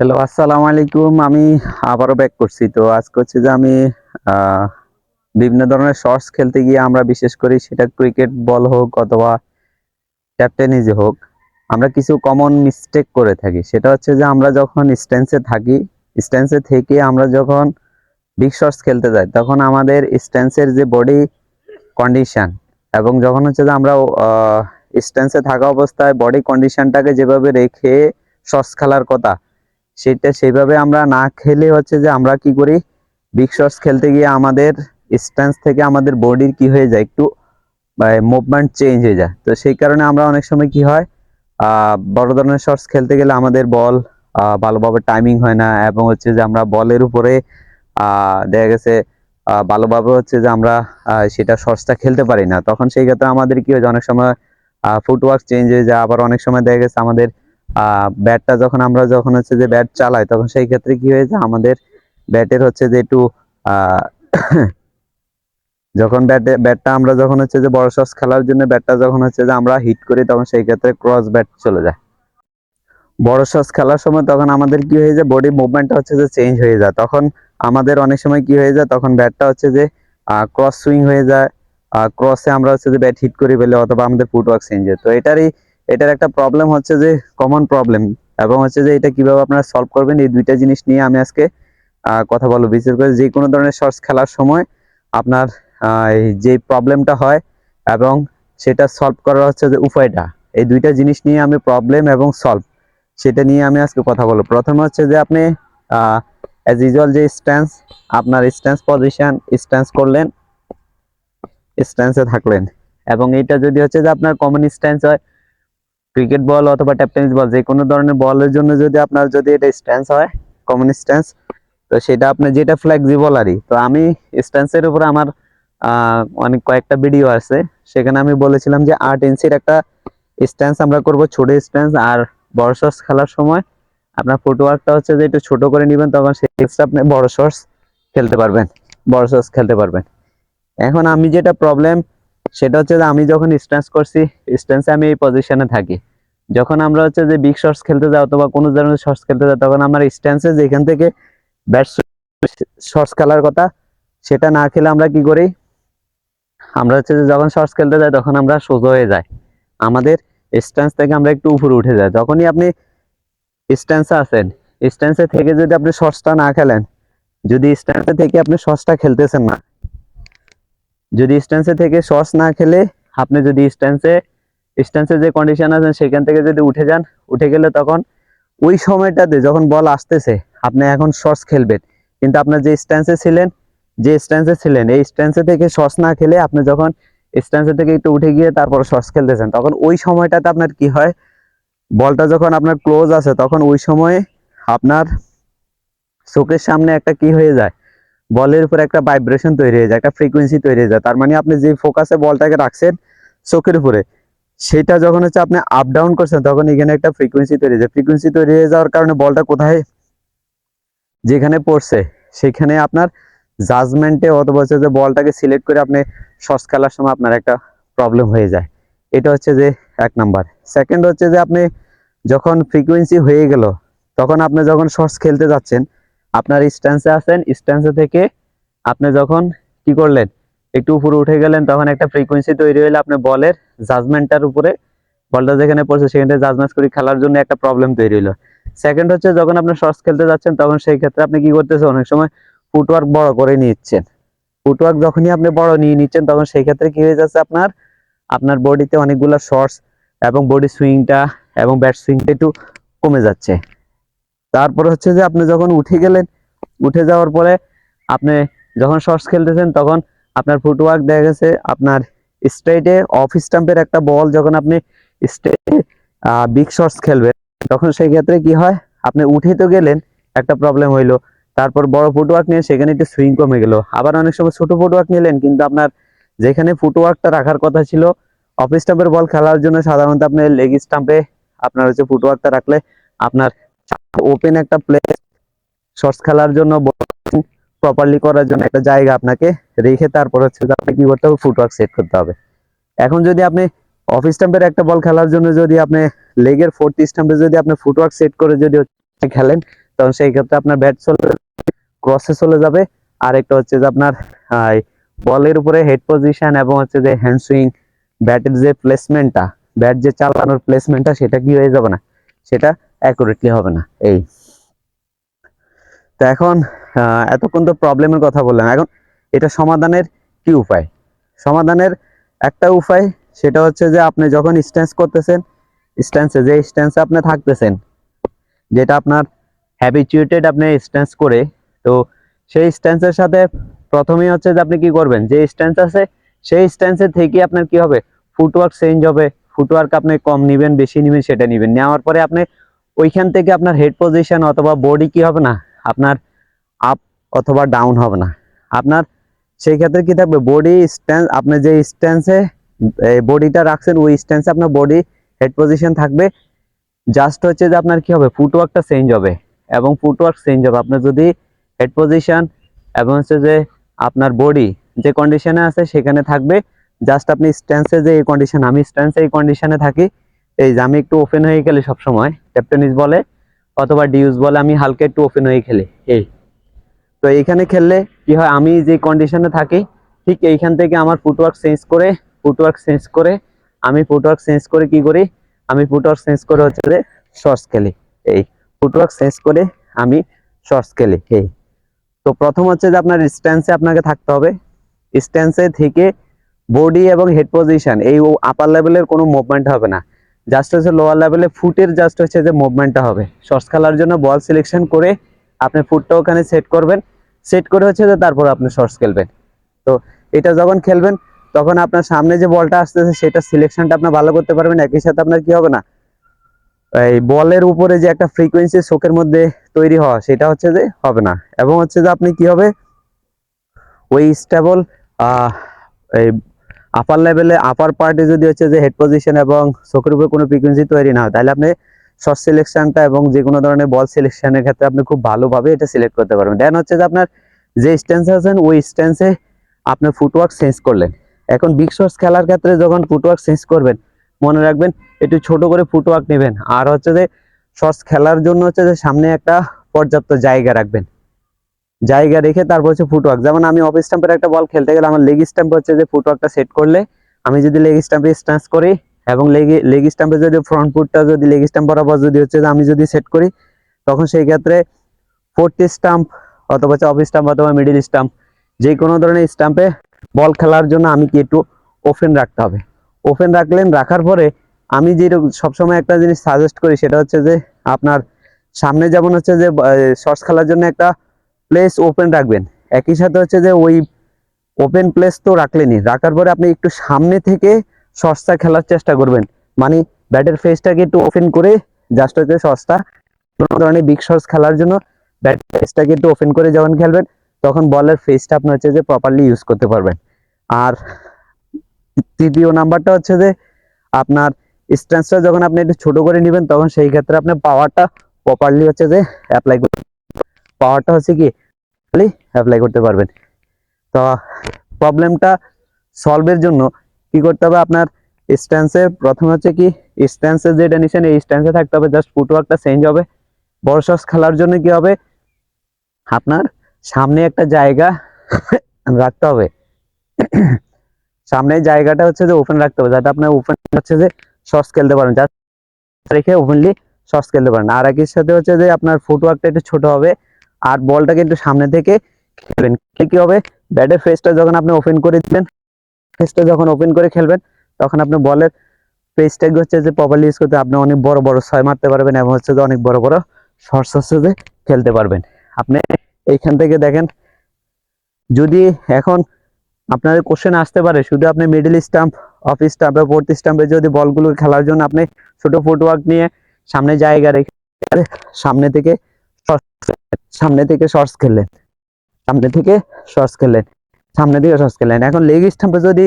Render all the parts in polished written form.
Hello, আসসালামু আলাইকুম। আমি আবারও ব্যাক করছি। তো আজকে হচ্ছে যে আমি আহ বিভিন্ন ধরনের শর্টস খেলতে গিয়ে আমরা বিশেষ করি সেটা ক্রিকেট বল হোক অথবা টেনিসে হোক, আমরা কিছু কমন মিস্টেক করে থাকি। সেটা হচ্ছে যে আমরা যখন স্ট্যান্সে থাকি, স্ট্যান্সে থেকে আমরা যখন বিগ শটস খেলতে যাই, তখন আমাদের স্ট্যান্সের যে বডি কন্ডিশন এবং যখন হচ্ছে যে আমরা স্ট্যান্সে থাকা অবস্থায় বডি কন্ডিশনটাকে যেভাবে রেখে শটস খেলার কথা, সেটা সেইভাবে আমরা না খেলে হচ্ছে যে আমরা কি করি, বিগ শটস খেলতে গিয়ে আমাদের স্ট্যান্স থেকে আমাদের বডির কি হয়ে যায়, একটু মুভমেন্ট চেঞ্জ হয়ে যায়। তো সেই কারণে আমরা অনেক সময় কি হয়, বড় ধরনের শটস খেলতে গেলে আমাদের বল ভালোভাবে টাইমিং হয় না এবং হচ্ছে যে আমরা বলের উপরে দেখা গেছে ভালোভাবে হচ্ছে যে আমরা সেটা শটসটা খেলতে পারি না। তখন সেই ক্ষেত্রে আমাদের কি হয় যে অনেক সময় ফুটওয়ার্ক চেঞ্জ হয়ে যায়। আবার অনেক সময় দেখা গেছে আমাদের ব্যাটটা যখন আমরা যখন হচ্ছে যে ব্যাট চালাই, তখন সেই ক্ষেত্রে কি হয়ে যায়, আমাদের ব্যাটের হচ্ছে যে একটু আহ যখন ব্যাটটা আমরা যখন হচ্ছে যে বড় শট খেলার জন্য ব্যাটটা যখন হচ্ছে যে আমরা হিট করি, তখন সেই ক্ষেত্রে ক্রস ব্যাট চলে যায়। বড় শট খেলার সময় তখন আমাদের কি হয়ে যায়, বডি মুভমেন্টটা হচ্ছে যে চেঞ্জ হয়ে যায়। তখন আমাদের অনেক সময় কি হয়ে যায়, তখন ব্যাটটা হচ্ছে যে ক্রস সুইং হয়ে যায়। ক্রসে আমরা হচ্ছে যে ব্যাট হিট করে ফেলে অথবা আমাদের ফুটওয়ার্ক চেঞ্জ হয়। তো এটার একটা প্রবলেম হচ্ছে যে কমন প্রবলেম, এবং হচ্ছে যে এটা কিভাবে আপনারা সলভ করবেন, এই দুইটা জিনিস নিয়ে আমি আজকে কথা বলবো। বিশেষ করে যে কোনো ধরনের শর্টস খেলার সময় আপনার এই যে প্রবলেমটা হয় এবং সেটা সলভ করার হচ্ছে যে উপায়টা, এই দুইটা জিনিস নিয়ে আমি প্রবলেম এবং সলভ সেটা নিয়ে আমি আজকে কথা বলবো। প্রথমে হচ্ছে যে আপনি অ্যাজ ইউজুয়াল যে স্ট্যান্স, আপনার স্ট্যান্স পজিশন, স্ট্যান্স করলেন, স্ট্যান্সে থাকলেন, এবং এটা যদি হচ্ছে যে আপনার কমন স্ট্যান্স হয়, ক্রিকেট বল অথবা টেনিস বল, যে কোনো ধরনের বলের জন্য যদি আপনার যদি এটা স্ট্যান্স হয়, কমন স্ট্যান্স, তো সেটা আপনার যেটা ফ্লেক্সিবল আরই। তো আমি স্ট্যান্সের উপরে আমার অনেক কয়েকটা ভিডিও আছে, সেখানে আমি বলেছিলাম যে 8 ইঞ্চির একটা স্ট্যান্স আমরা করব, ছোট স্ট্যান্স। আর বড় শটস খেলার সময় আপনার ফুটওয়ার্কটা হচ্ছে যে একটু ছোট করে নেবেন, তখন সেই ক্ষেত্রে আপনি বড় শটস খেলতে পারবেন, বড় শটস খেলতে পারবেন। এখন আমি যেটা প্রবলেম, সেটা হচ্ছে যে আমি যখন স্ট্যান্স করছি, স্ট্যান্সে আমি এই পজিশনে থাকি। যখন আমরা হচ্ছে যে বিগ শটস খেলতে যাই অথবা কোনো ধরনের শটস খেলতে যাই, তখন আমার স্ট্যান্সে যেখান থেকে ব্যাট শটস খেলার কথা, সেটা না খেলে আমরা কি করি, আমরা হচ্ছে যে যখন শটস খেলতে যাই তখন আমরা সোজা হয়ে যাই, আমাদের স্ট্যান্স থেকে আমরা একটু উপরে উঠে যাই। যখনই আপনি স্ট্যান্সে আছেন, স্ট্যান্সে থেকে যদি আপনি শটসটা না খেলেন, যদি স্ট্যান্সে থেকে আপনি শটসটা খেলতেছেন না, যদি স্ট্যান্সে থেকে শটস না খেলে আপনি যদি স্ট্যান্সে যে কন্ডিশন আছেন সেখান থেকে যদি উঠে যান, উঠে গেলে তখন ওই সময়টাতে যখন বল আসতেছে আপনি এখন শটস খেলবেন, কিন্তু আপনার যে স্ট্যান্সে ছিলেন, এই স্ট্যান্সে থেকে শটস না খেলে আপনি যখন স্ট্যান্সে থেকে একটু উঠে গিয়ে তারপর শটস খেলতেছেন, তখন ওই সময়টাতে আপনার কি হয়, বলটা যখন আপনার ক্লোজ আছে, তখন ওই সময়ে আপনার চোখের সামনে একটা কি হয়ে যায়, বলের উপর একটা ভাইব্রেশন তৈরি হয়ে যায়, একটা ফ্রিকোয়েন্সি তৈরি হয়ে যায়। তার মানে আপনি যে ফোকাসে বলটাকে রাখছেন চোখের উপরে, সেটা যখন হচ্ছে আপনি আপ ডাউন করছেন, তখন এখানে একটা ফ্রিকোয়েন্সি তৈরি হয়ে যায়। ফ্রিকোয়েন্সি তৈরি হয়ে যাওয়ার কারণে বলটা কোথায় যেখানে পড়ছে সেখানে আপনার জাজমেন্টে অথবা হচ্ছে যে বলটাকে সিলেক্ট করে আপনি শর্টস খেলার সময় আপনার একটা প্রবলেম হয়ে যায়। এটা হচ্ছে যে এক নাম্বার। সেকেন্ড হচ্ছে যে আপনি যখন ফ্রিকোয়েন্সি হয়ে গেল, তখন আপনি যখন শর্টস খেলতে যাচ্ছেন, আপনার স্ট্যান্সে আছেন, স্ট্যান্সে থেকে আপনি যখন কি করলেন, একটু উপরে উঠে গেলেন, তখন একটা ফ্রিকোয়েন্সি তৈরি হলে আপনি বলের জাজমেন্টটার উপরে, বলটা যেখানে পড়ছে সেখানে জাজমেন্ট করে খেলার জন্য একটা প্রবলেম তৈরি হলো। সেকেন্ড হচ্ছে যখন আপনি শর্টস খেলতে যাচ্ছেন, তখন সেই ক্ষেত্রে আপনি কি করতেছেন, অনেক সময় ফুটওয়ার্ক বড় করে নিচ্ছেন। ফুটওয়ার্ক যখনই আপনি বড় নিয়ে নিচ্ছেন, তখন সেই ক্ষেত্রে কি হয়ে যাচ্ছে, আপনার আপনার বডিতে অনেকগুলো শর্টস এবং বডি সুইংটা এবং ব্যাট সুইংটা একটু কমে যাচ্ছে। তারপর হচ্ছে যে আপনি যখন উঠে গেলেন, উঠে যাওয়ার পরে আপনি যখন শর্টস খেলতেছেন, তখন আপনার ফুটওয়ার্ক দেখা গেছে আপনার স্ট্রেটে অফ স্টাম্পের একটা বল যখন আপনি স্ট্রেটে বিগ শর্টস খেলবেন, তখন সেই ক্ষেত্রে কি হয়, আপনি উঠে তো গেলেন, একটা প্রবলেম হইলো। তারপর বড় ফুটওয়ার্ক নিয়ে সেখানে একটু সুইং কমে গেল। আবার অনেক সময় ছোট ফুটওয়ার্ক নিলেন, কিন্তু আপনার যেখানে ফুটওয়ার্কটা রাখার কথা ছিল, অফ স্টাম্পের বল খেলার জন্য সাধারণত আপনি লেগ স্টাম্পে আপনার হচ্ছে ফুটওয়ার্কটা রাখলে আপনার ওপেন একটা প্লেস শর্টস খেলার জন্য প্রপারলি করার জন্য একটা জায়গা আপনাকে রেখে তারপর হচ্ছে আপনি কি করতে হবে, ফুটওয়ার্ক সেট করতে হবে। এখন যদি আপনি অফ স্টাম্পের একটা বল খেলার জন্য যদি আপনি লেগের ফোর্থ স্টাম্পে যদি আপনি ফুটওয়ার্ক সেট করে যদি খেলেন, তখন সেই ক্ষেত্রে আপনার ব্যাট ক্রসে চলে যাবে। আর একটা হচ্ছে যে আপনার বলের উপরে হেড পজিশন এবং হচ্ছে যে হ্যান্ড সুইং, ব্যাটের যে প্লেসমেন্টটা, ব্যাট যে চালানোর প্লেসমেন্টটা, সেটা কি হয়ে যাবে না, সেটা অ্যাকুরেটলি হবে না। এই তো এখন এতক্ষণ তো প্রবলেমের কথা বললাম, এখন এটা সমাধানের কি উপায়? সমাধানের একটা উপায়, সেটা হচ্ছে যে আপনি যখন স্ট্যান্স করতেছেন, যে স্ট্যান্সে আপনি থাকতেছেন, যেটা আপনার হ্যাবিচুয়েটেড আপনি স্ট্যান্স করে, তো সেই স্ট্যান্সের সাথে প্রথমেই হচ্ছে যে আপনি কি করবেন, যে স্ট্যান্স আছে সেই স্ট্যান্সের থেকে আপনার কি হবে, ফুটওয়ার্ক চেঞ্জ হবে। ফুটওয়ার্ক আপনি কম নেবেন বেশি নেবেন সেটা নেবেন, নেওয়ার পরে আপনি ওইখান থেকে আপনার হেড পজিশন অথবা বডি কি হবে না, আপনার আপ অথবা ডাউন হবে না। আপনার সেই ক্ষেত্রে কি থাকবে, বডি স্ট্যান্স, আপনি যে স্ট্যান্সে বডিটা রাখছেন ওই স্ট্যান্সে আপনার বডি হেড পজিশন থাকবে। জাস্ট হচ্ছে যে আপনার কি হবে, ফুটওয়ার্কটা চেঞ্জ হবে। এবং ফুটওয়ার্ক চেঞ্জ হবে আপনার যদি হেড পজিশন এবং হচ্ছে যে আপনার বডি যে কন্ডিশনে আছে সেখানে থাকবে। জাস্ট আপনি স্ট্যান্সে যে এই কন্ডিশন, আমি স্ট্যান্সে এই কন্ডিশনে থাকি, এই যে আমি একটু ওপেন হয়ে খেলি সবসময়, ক্যাপ্টেনিস বলে অথবা ডিউস বলে আমি হালকা একটু ওপেন হয়ে খেলি। এই তো এইখানে খেললে কি হয়, আমি যে কন্ডিশনে থাকি ঠিক এইখান থেকে আমার ফুটওয়ার্ক চেঞ্জ করে আমি ফুটওয়ার্ক চেঞ্জ করে কি করি, আমি ফুটওয়ার্ক চেঞ্জ করে হচ্ছে যে শর্টস খেলি। এই ফুটওয়ার্ক চেঞ্জ করে আমি শর্টস খেলি। এই তো প্রথম হচ্ছে যে আপনার স্ট্যান্সে আপনাকে থাকতে হবে। স্ট্যান্সে থেকে বডি এবং হেড পজিশন, এই আপার লেভেলের কোনো মুভমেন্ট হবে না, জাস্ট হচ্ছে লোয়ার লেভেলে ফুটের জাস্ট হচ্ছে যে মুভমেন্টটা হবে। শর্টস খেলার জন্য বল সিলেকশন করে আপনি ফুটটা ওখানে সেট করবেন, সেট করে হচ্ছে যে তারপর আপনি শর্টস খেলবেন। তো এটা যখন খেলবেন তখন আপনার সামনে যে বলটা আসতেছে সেটা সিলেকশনটা আপনার ভালো করতে পারবেন। একই সাথে আপনার কি হবে না, এই বলের উপরে যে একটা ফ্রিকোয়েন্সি চোখের মধ্যে তৈরি হওয়া, সেটা হচ্ছে যে হবে না। এবং হচ্ছে যে আপনি কি হবে, ওই স্টেবল এই আপার লেভেলে আপার পার্টে যদি হচ্ছে যে হেড পজিশন এবং চোখের উপরে কোনো ফ্রিকোয়েন্সি তৈরি না হয়, তাহলে আপনি শর্ট সিলেকশনটা এবং যে কোনো ধরনের বল সিলেকশনের ক্ষেত্রে আপনি খুব ভালোভাবে এটা সিলেক্ট করতে পারবেন। দেন হচ্ছে যে আপনার যে স্ট্যান্সে আছেন ওই স্ট্যান্সে আপনি ফুটওয়ার্ক চেঞ্জ করলেন। এখন বিগ শটস খেলার ক্ষেত্রে যখন ফুটওয়ার্ক চেঞ্জ করবেন, মনে রাখবেন একটু ছোট করে ফুটওয়ার্ক নেবেন। আর হচ্ছে যে শর্টস খেলার জন্য হচ্ছে যে সামনে একটা পর্যাপ্ত জায়গা রাখবেন, জায়গা রেখে তারপর হচ্ছে ফুটওয়ার্ক। যেমন আমি অফ স্টাম্পের একটা বল খেলতে গেলে আমার লেগ স্টাম্পে হচ্ছে যে ফুটওয়ার্কটা সেট করলে, আমি যদি লেগ স্টাম্পে স্ট্যান্স করি এবং লেগ স্টাম্পে যদি ফ্রন্ট ফুটটা যদি লেগ স্টাম্প বরাবর যদি হচ্ছে যে আমি যদি সেট করি, তখন সেই ক্ষেত্রে ফোর্থ স্টাম্প অথবা হচ্ছে অফ স্টাম্প অথবা মিডিল স্টাম্প যে কোনো ধরনের স্টাম্পে বল খেলার জন্য আমি কি একটু ওপেন রাখতে হবে। ওপেন রাখার পরে আমি যে সবসময় একটা জিনিস সাজেস্ট করি, সেটা হচ্ছে যে আপনার সামনে যেমন হচ্ছে যে শর্টস খেলার জন্য একটা প্লেস ওপেন রাখবেন, একই সাথে হচ্ছে যে ওই ওপেন প্লেস তো রাখলেনই, রাখার পরে আপনি একটু সামনে থেকে শর্টসটা খেলার চেষ্টা করবেন। মানে ব্যাটের ফেসটাকে একটু ওপেন করে জাস্ট হচ্ছে শর্টসটা, কোনো ধরনের বিগ শর্টস খেলার জন্য ব্যাট ফেসটাকে একটু ওপেন করে যখন খেলবেন, তখন বলের ফেসটা আপনি হচ্ছে যে প্রপারলি ইউজ করতে পারবেন। আর তৃতীয় নাম্বারটা হচ্ছে যে আপনার স্ট্যান্সটা যখন আপনি একটু ছোট করে নেবেন, তখন সেই ক্ষেত্রে আপনি পাওয়ারটা প্রপারলি হচ্ছে যে অ্যাপ্লাই করতে, পাওয়ারটা হচ্ছে কি অ্যাপ্লাই করতে পারবেন। তো প্রবলেমটা সলভের জন্য কি করতে হবে, আপনার স্ট্যান্সে প্রথমে হচ্ছে কি, স্ট্যান্সে যেটা নিছেন এই স্ট্যান্সে থাকতে হবে, জাস্ট ফুটওয়ার্কটা চেঞ্জ হবে। বড় শটস খেলার জন্য কি হবে, আপনার সামনে একটা জায়গা রাখতে হবে, সামনে জায়গাটা হচ্ছে যে ওপেন রাখতে হবে, যাতে আপনার ওপেন হচ্ছে যে শর্টস খেলতে পারেন, জাস্ট রেখে ওপেনলি শর্টস খেলতে পারেন। আর একই সাথে হচ্ছে যে আপনার ফুটওয়ার্কটা একটু ছোট হবে আর বলটাকে একটু সামনে থেকে খেলবেন। কি হবে, ব্যাটের ফেসটা যখন আপনি ওপেন করে দিবেন, ফেসটা যখন ওপেন করে খেলবেন, তখন আপনি বলের ফেসটাকে হচ্ছে যে প্রপারলি ইউজ করতে আপনি অনেক বড় বড় ছয় মারতে পারবেন এবং হচ্ছে যে অনেক বড় বড় শর্টস হচ্ছে যে খেলতে পারবেন। আপনি এইখান থেকে দেখেন, যদি এখন আপনার কোশ্চেন আসতে পারে শুধু আপনি মিডল স্টাম্প, অফ স্টাম্প বা ফোর্থ স্টাম্পে যদি বলগুলো খেলার জন্য আপনি ছোট ফুটওয়ার্ক নিয়ে সামনে জায়গা রেখে সামনে থেকে সামনে থেকে শর্টস খেললেন, সামনে থেকে শর্টস খেললেন, সামনে থেকে শর্টস খেললেন। এখন লেগ স্টাম্পে যদি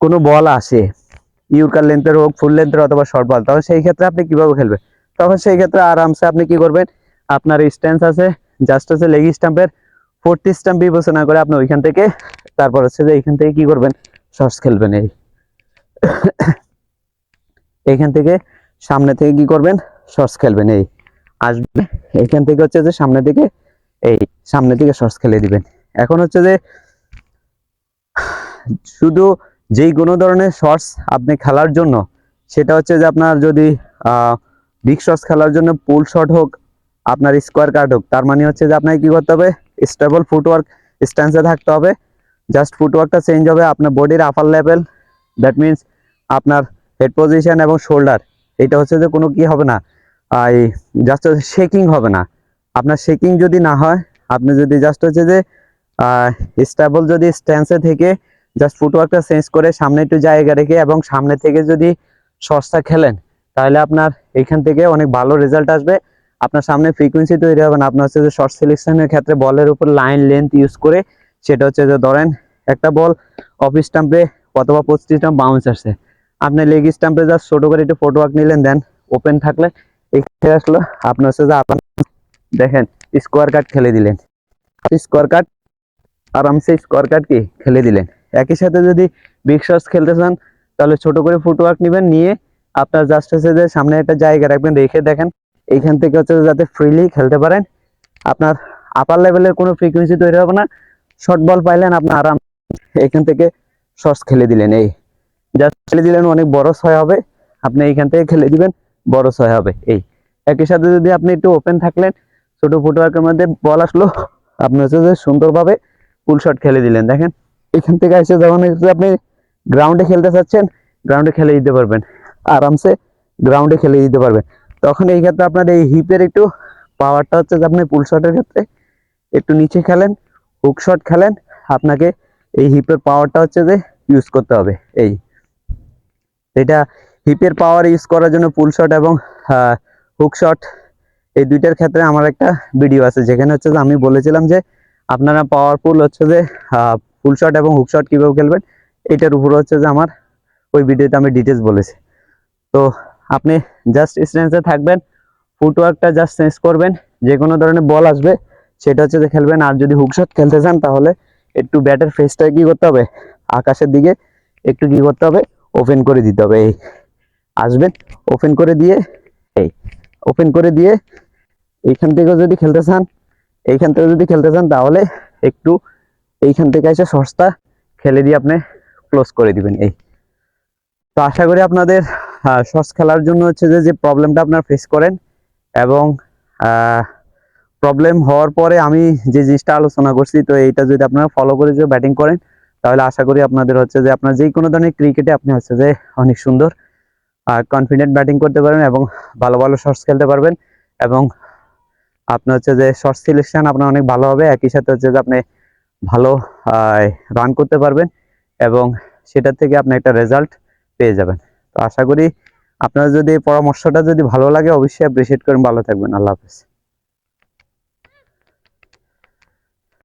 কোনো বল আসে, ইউকার লেন্থের হোক, ফুল লেন্থের অথবা শর্ট বল, তখন সেই ক্ষেত্রে আপনি কিভাবে খেলবেন, তখন সেই ক্ষেত্রে আরামসে আপনি কি করবেন, আপনার স্ট্যান্স আছে জাস্ট হচ্ছে লেগ স্টাম্পের ফোর্থ স্টাম্প বিবেচনা করে আপনি ওইখান থেকে তারপর হচ্ছে যে এইখান থেকে কি করবেন, শর্টস খেলবেন। এইখান থেকে সামনে থেকে কি করবেন, শর্টস খেলবেন। এই আসবে, এখান থেকে হচ্ছে যে সামনের দিকে এই সামনের দিকে শর্টস খেলে দিবেন। এখন হচ্ছে যে শুধু যেই কোনো ধরনের শর্টস আপনি খেলার জন্য, সেটা হচ্ছে যে আপনার যদি বিগ শর্টস খেলার জন্য পুল শট হোক, আপনার স্কোয়ার কাট হোক, তার মানে হচ্ছে যে আপনাকে কি করতে হবে, স্টেবল ফুটওয়ার্ক স্ট্যান্সে থাকতে হবে। জাস্ট ফুটওয়ার্কটা চেঞ্জ হবে, আপনার বডির আপার লেভেল, দ্যাট মিনস আপনার হেড পজিশন এবং শোল্ডার, এটা হচ্ছে যে কোনো কি হবে না, এই জাস্ট শেকিং হবে না। আপনার শেকিং যদি না হয়, আপনি যদি জাস্ট হচ্ছে যে স্টেবল যদি স্ট্যান্সে থেকে জাস্ট ফুটওয়ার্কটা চেঞ্জ করে সামনে একটু জায়গা রেখে এবং সামনে থেকে যদি শর্টসটা খেলেন, তাহলে আপনার এখান থেকে অনেক ভালো রেজাল্ট আসবে। আপনার সামনে ফ্রিকোয়েন্সি তৈরি হবে না। আপনার হচ্ছে যে শর্ট সিলেকশনের ক্ষেত্রে বলের উপর লাইন লেন্থ ইউজ করে, সেটা হচ্ছে যে ধরেন একটা বল অফ স্টাম্পে অথবা পোস্ট স্টাম্প বাউন্স আসছে, আপনি লেগ স্টাম্পে জাস্ট ছোট করে একটু ফুটওয়ার্ক নিলেন, দেন ওপেন থাকলে এখানে আসলো, আপনার হচ্ছে যে আপনার দেখেন স্কোয়ার কাট খেলে দিলেন, স্কোয়ার কাট আরামসে স্কোয়ার কাট কি খেলে দিলেন। একই সাথে যদি বিগ শটস খেলতে চান, তাহলে ছোট করে ফুটওয়ার্ক নেবেন, নিয়ে আপনার জাস্ট হচ্ছে যে সামনে একটা জায়গা রাখবেন, রেখে দেখেন এইখান থেকে হচ্ছে যাতে ফ্রিলি খেলতে পারেন। আপনার আপার লেভেলের কোনো ফ্রিকোয়েন্সি তৈরি হবে না। শর্ট বল পাইলেন, আপনার আরাম এখান থেকে শর্টস খেলে দিলেন, এই জাস্ট খেলে দিলেন, অনেক বড় ছয় হবে। আপনি এইখান থেকে খেলে দিবেন, বড় ছয় হবে। এই একই সাথে যদি আপনি একটু ওপেন থাকলেন, ছোট ফুটওয়ার্কের মধ্যে বল আসলো, আপনি হচ্ছে যে সুন্দরভাবে ফুল শট খেলে দিলেন। দেখেন এখান থেকে এসে যখন আপনি গ্রাউন্ডে খেলতে চাচ্ছেন, গ্রাউন্ডে খেলে দিতে পারবেন, আরামসে গ্রাউন্ডে খেলে দিতে পারবেন। তখন এই ক্ষেত্রে আপনার এই হিপের একটু পাওয়ারটা হচ্ছে যে আপনি পুল শটের ক্ষেত্রে একটু নিচে খেলেন, হুক শট খেলেন, আপনাকে এই হিপের পাওয়ারটা হচ্ছে যে ইউজ করতে হবে। এই এটা হিপের পাওয়ার ইউজ করার জন্য পুল শট এবং হুক শট, এই দুইটার ক্ষেত্রে আমার একটা ভিডিও আছে, যেখানে হচ্ছে যে আমি বলেছিলাম যে আপনারা পাওয়ারফুল হচ্ছে যে ফুল শট এবং হুক শট কীভাবে খেলবেন, এটার উপর হচ্ছে যে আমার ওই ভিডিওতে আমি ডিটেলস বলেছি। তো আপনি জাস্ট স্ট্যান্সে থাকবেন, ফুটওয়ার্কটা জাস্ট চেঞ্জ করবেন, যে কোনো ধরনের বল আসবে সেটা হচ্ছে যে খেলবেন। আর যদি হুক শট খেলতে চান, তাহলে একটু ব্যাটের ফেসটা কি করতে হবে, আকাশের দিকে একটু কি করতে হবে, ওপেন করে দিতে হবে। এই আসবেন, ওপেন করে দিয়ে এই ওপেন করে দিয়ে এইখান থেকেও যদি খেলতে চান, এইখান থেকে যদি খেলতে চান, তাহলে একটু এইখান থেকে এসে শর্টসটা খেলে দিয়ে আপনি ক্লোজ করে দিবেন। এই তো আশা করি আপনাদের শর্টস খেলার জন্য হচ্ছে যে প্রবলেমটা আপনার ফেস করেন, এবং প্রবলেম হওয়ার পরে আমি যে জিনিসটা আলোচনা করছি, তো এইটা যদি আপনারা ফলো করে যে ব্যাটিং করেন, তাহলে আশা করি আপনাদের হচ্ছে যে আপনার যে কোনো ধরনের ক্রিকেটে আপনি হচ্ছে যে অনেক সুন্দর কনফিডেন্ট ব্যাটিং করতে পারবেন এবং ভালো ভালো শর্টস খেলতে পারবেন, এবং আপনার হচ্ছে যে শর্ট সিলেকশন আপনার অনেক ভালো হবে। একই সাথে হচ্ছে যে আপনি ভালো রান করতে পারবেন, এবং সেটার থেকে আপনি একটা রেজাল্ট পেয়ে যাবেন। তো আশা করি আপনারা যদি এই পরামর্শটা যদি ভালো লাগে, অবশ্যই অ্যাপ্রিসিয়েট করেন। ভালো থাকবেন, আল্লাহ হাফেজ।